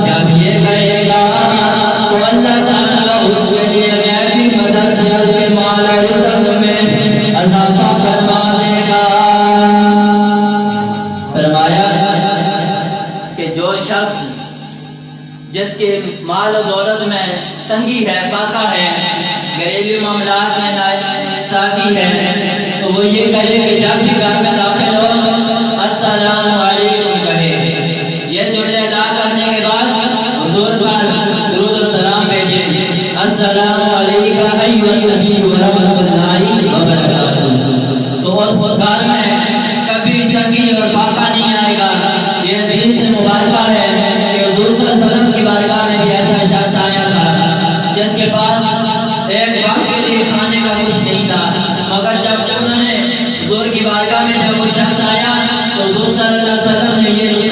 جب یہ کرے گا تو اللہ تعالیٰ اس کے لیے غیبی مدد یا اس کے مال و رزق میں اضافہ کروا دے گا۔ فرمایا کہ جو شخص جس کے مال و دولت میں تنگی ہے، فاقہ ہے، گھریلو معاملات میں ناصافی ہے، تو وہ یہ کرے کہ جب بھی گھر میں داخل ہو السلام علیکم کہے۔ یہ جملے ادا کرنے کے بعد حضور پر درود و سلام بھیجے، السلام علیکم ایھا النبی ورحمۃ اللہ وبرکاتہ۔ تو اس گھر میں کبھی تنگی اور فاقہ نہیں آئے گا۔ یہ حدیث مبارکہ ہے کہ حضور صلی اللہ علیہ وسلم کی بارگاہ میں بھی ایسا شخص آیا تھا جس کے پاس ایک وقت کے لیے کھانے کا کچھ نہیں تھا، مگر جب انہوں نے حضور کی بارگاہ میں جب وہ شخص آیا تو حضور صلی اللہ علیہ وسلم نے یہ